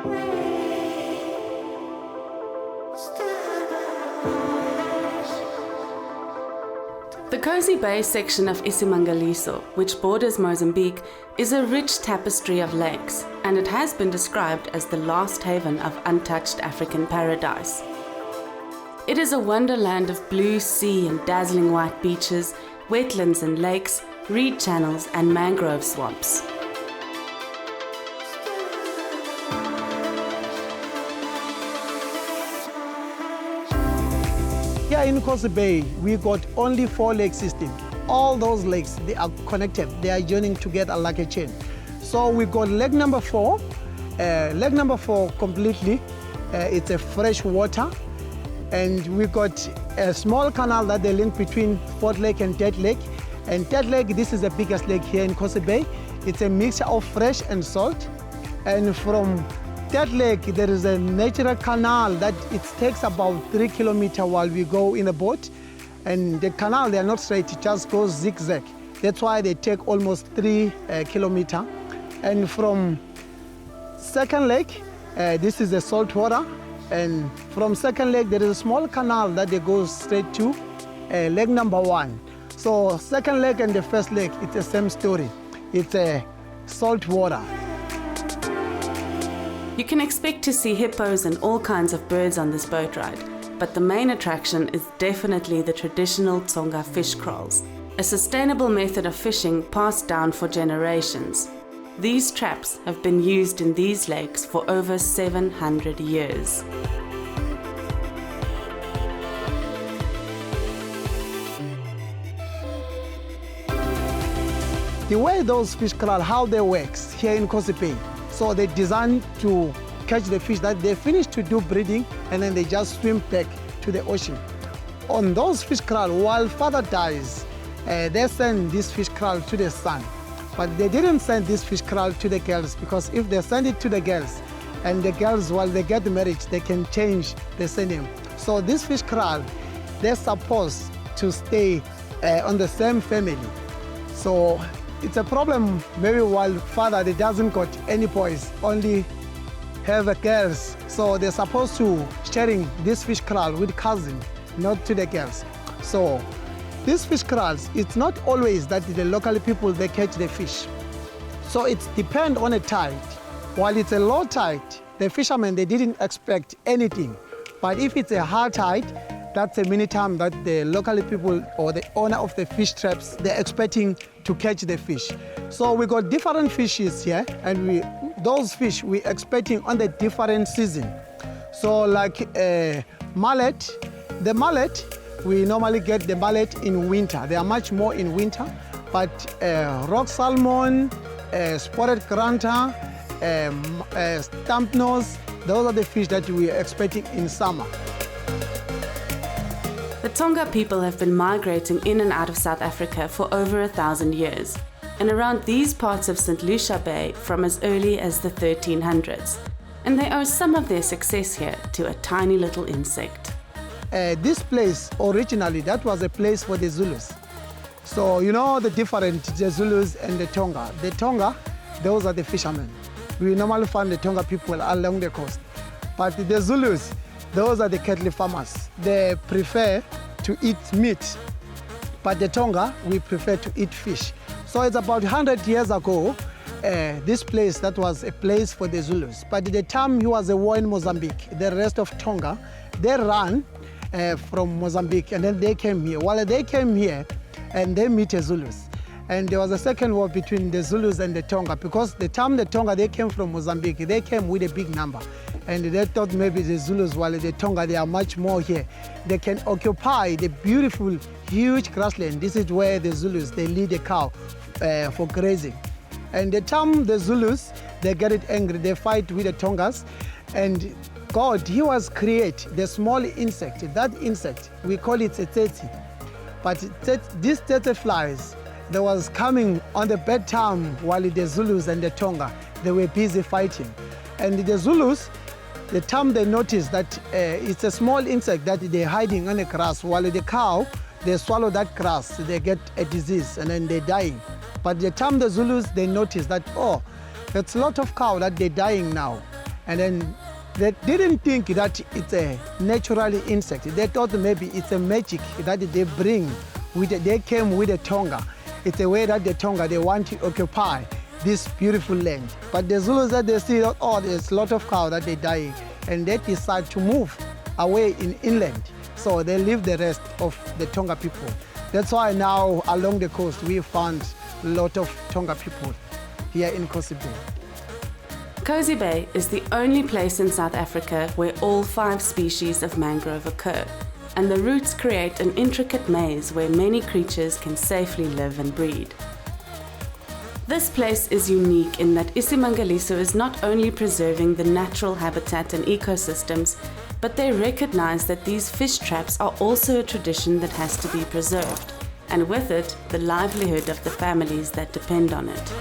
The Kosi Bay section of iSimangaliso, which borders Mozambique, is a rich tapestry of lakes, and it has been described as the last haven of untouched African paradise. It is a wonderland of blue sea and dazzling white beaches, wetlands and lakes, reed channels and mangrove swamps. Here in Kosi Bay, we got only 4 lake systems. All those lakes, they are connected. They are joining together like a chain. So we got lake number 4. Lake number 4 completely, it's a fresh water. And we got a small canal that they link between 4th Lake and 3rd Lake. And 3rd Lake, this is the biggest lake here in Kosi Bay. It's a mixture of fresh and salt. And from 3rd Lake, there is a natural canal that it takes about 3 kilometers while we go in a boat. And the canal, they are not straight, it just goes zigzag. That's why they take almost 3 kilometers. And from 2nd Lake, this is the salt water. And from 2nd Lake, there is a small canal that they go straight to lake number 1. So 2nd Lake and the 1st Lake, it's the same story. It's a salt water. You can expect to see hippos and all kinds of birds on this boat ride, but the main attraction is definitely the traditional Tsonga fish kraals, a sustainable method of fishing passed down for generations. These traps have been used in these lakes for over 700 years. The way those fish kraals, how they work here in Kosi Bay, so they designed to catch the fish that they finish to do breeding and then they just swim back to the ocean. On those fish kraals, while father dies, they send this fish kraal to the son. But they didn't send this fish kraal to the girls, because if they send it to the girls, and the girls, while they get married, they can change the surname. So this fish kraal, they're supposed to stay on the same family. So it's a problem maybe while father they doesn't got any boys, only have a girls. So they're supposed to sharing this fish kraal with cousin, not to the girls. So these fish kraals, it's not always that the local people they catch the fish. So it depends on a tide. While it's a low tide, the fishermen they didn't expect anything. But if it's a high tide, that's a many time that the local people or the owner of the fish traps, they're expecting to catch the fish. So we got different fishes here, and those fish we expecting on the different season. So like mullet, the mullet, we normally get the mullet in winter. They are much more in winter, but rock salmon, spotted granta, stump nose, those are the fish that we are expecting in summer. The Thonga people have been migrating in and out of South Africa for over 1,000 years, and around these parts of St. Lucia Bay from as early as the 1300s. And they owe some of their success here to a tiny little insect. This place, originally, that was a place for the Zulus. So you know the difference, the Zulus and the Thonga. The Thonga, those are the fishermen. We normally find the Thonga people along the coast. But the Zulus, those are the cattle farmers. They prefer to eat meat, but the Thonga, we prefer to eat fish. So it's about 100 years ago, this place, that was a place for the Zulus. But at the time he was a war in Mozambique, the rest of Thonga, they ran from Mozambique, and then they came here. While they came here, and they meet the Zulus. And there was a second war between the Zulus and the Thonga, because the time the Thonga, they came from Mozambique, they came with a big number. And they thought maybe the Zulus, while the Thonga, they are much more here. They can occupy the beautiful, huge grassland. This is where the Zulus, they lead the cow for grazing. And the time the Zulus, they get it angry, they fight with the Thongas. And God, he was create the small insect. That insect, we call it a tsetse. But these tsetse flies, they was coming on the bad time while the Zulus and the Thonga, they were busy fighting. And the Zulus, the time they noticed that it's a small insect that they're hiding on the grass, while the cow, they swallow that grass, they get a disease and then they're dying. But the time the Zulus, they noticed that, oh, there's a lot of cow that they're dying now. And then they didn't think that it's a natural insect. They thought maybe it's a magic that they bring. They came with the Thonga. It's a way that the Thonga, they want to occupy this beautiful land. But the Zulus, that they see, oh, there's a lot of cows that they dying, and they decide to move away in inland. So they leave the rest of the Thonga people. That's why now along the coast we found a lot of Thonga people here in Kosi Bay. Kosi Bay is the only place in South Africa where all 5 species of mangrove occur, and the roots create an intricate maze where many creatures can safely live and breed. This place is unique in that iSimangaliso is not only preserving the natural habitat and ecosystems, but they recognize that these fish traps are also a tradition that has to be preserved, and with it, the livelihood of the families that depend on it.